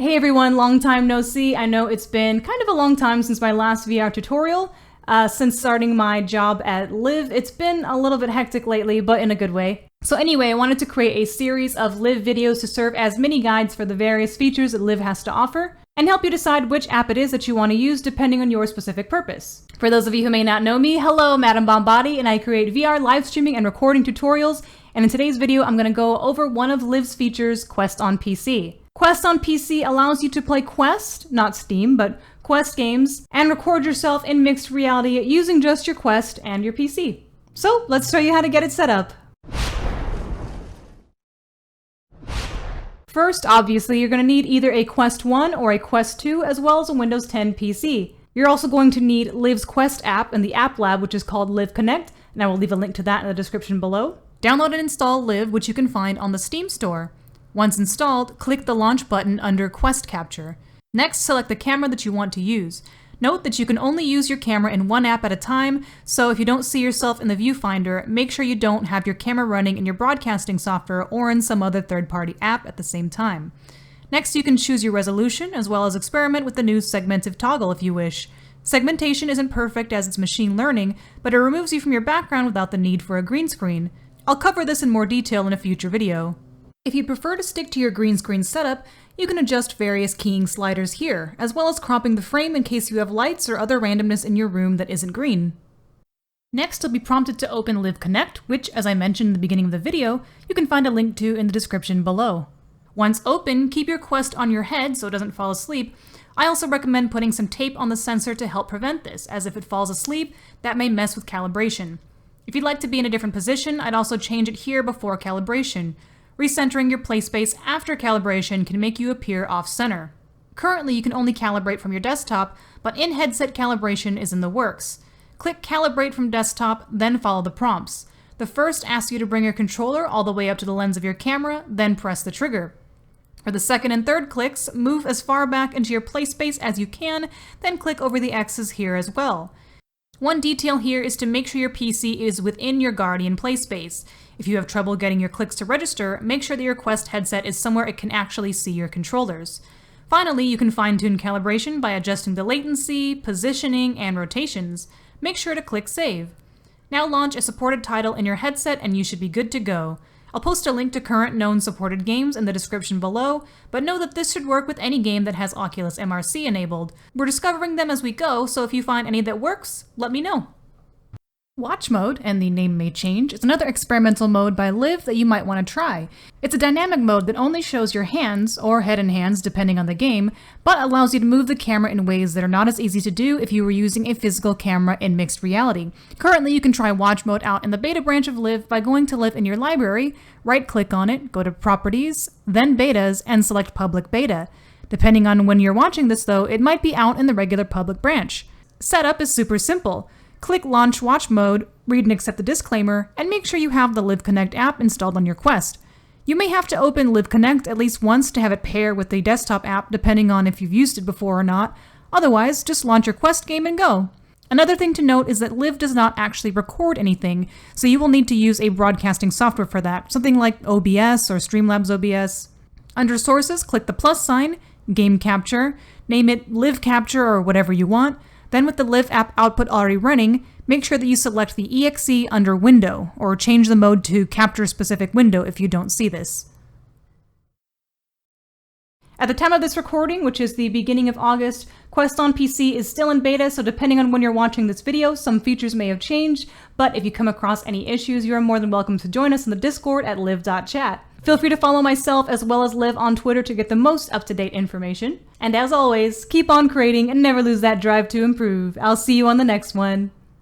Hey everyone, long time no see. I know it's been kind of a long time since my last VR tutorial. Since starting my job at LIV, it's been a little bit hectic lately, but in a good way. So anyway, I wanted to create a series of LIV videos to serve as mini guides for the various features that LIV has to offer, and help you decide which app it is that you want to use depending on your specific purpose. For those of you who may not know me, hello, I'm AtomBombBody, and I create VR live streaming and recording tutorials, and in today's video I'm going to go over one of LIV's features, Quest on PC. Quest on PC allows you to play Quest, not Steam, but Quest games, and record yourself in mixed reality using just your Quest and your PC. So let's show you how to get it set up. First, obviously, you're going to need either a Quest 1 or a Quest 2, as well as a Windows 10 PC. You're also going to need LIV's Quest app and the app lab, which is called LIV Connect, and I will leave a link to that in the description below. Download and install LIV, which you can find on the Steam store. Once installed, click the launch button under Quest Capture. Next, select the camera that you want to use. Note that you can only use your camera in one app at a time, so if you don't see yourself in the viewfinder, make sure you don't have your camera running in your broadcasting software or in some other third-party app at the same time. Next, you can choose your resolution, as well as experiment with the new segmentive toggle if you wish. Segmentation isn't perfect as it's machine learning, but it removes you from your background without the need for a green screen. I'll cover this in more detail in a future video. If you prefer to stick to your green screen setup, you can adjust various keying sliders here, as well as cropping the frame in case you have lights or other randomness in your room that isn't green. Next, you'll be prompted to open LIV Connect, which, as I mentioned in the beginning of the video, you can find a link to in the description below. Once open, keep your Quest on your head so it doesn't fall asleep. I also recommend putting some tape on the sensor to help prevent this, as if it falls asleep, that may mess with calibration. If you'd like to be in a different position, I'd also change it here before calibration. Recentering your play space after calibration can make you appear off-center. Currently, you can only calibrate from your desktop, but in-headset calibration is in the works. Click Calibrate from desktop, then follow the prompts. The first asks you to bring your controller all the way up to the lens of your camera, then press the trigger. For the second and third clicks, move as far back into your play space as you can, then click over the X's here as well. One detail here is to make sure your PC is within your Guardian play space. If you have trouble getting your clicks to register, make sure that your Quest headset is somewhere it can actually see your controllers. Finally, you can fine-tune calibration by adjusting the latency, positioning, and rotations. Make sure to click Save. Now launch a supported title in your headset and you should be good to go. I'll post a link to current known supported games in the description below, but know that this should work with any game that has Oculus MRC enabled. We're discovering them as we go, so if you find any that works, let me know. Watch mode, and the name may change, is another experimental mode by LIV that you might want to try. It's a dynamic mode that only shows your hands, or head and hands depending on the game, but allows you to move the camera in ways that are not as easy to do if you were using a physical camera in mixed reality. Currently, you can try watch mode out in the beta branch of LIV by going to LIV in your library, right-click on it, go to Properties, then Betas, and select Public Beta. Depending on when you're watching this though, it might be out in the regular public branch. Setup is super simple. Click Launch Watch Mode, read and accept the disclaimer, and make sure you have the LIV Connect app installed on your Quest. You may have to open LIV Connect at least once to have it pair with the desktop app depending on if you've used it before or not. Otherwise, just launch your Quest game and go. Another thing to note is that LIV does not actually record anything, so you will need to use a broadcasting software for that, something like OBS or Streamlabs OBS. Under Sources, click the plus sign, Game Capture, name it LIV Capture or whatever you want. Then with the LIV app output already running, make sure that you select the EXE under Window, or change the mode to Capture Specific Window if you don't see this. At the time of this recording, which is the beginning of August, Quest on PC is still in beta, so depending on when you're watching this video, some features may have changed, but if you come across any issues, you are more than welcome to join us in the Discord at liv.chat. Feel free to follow myself as well as LIV on Twitter to get the most up-to-date information. And as always, keep on creating and never lose that drive to improve. I'll see you on the next one.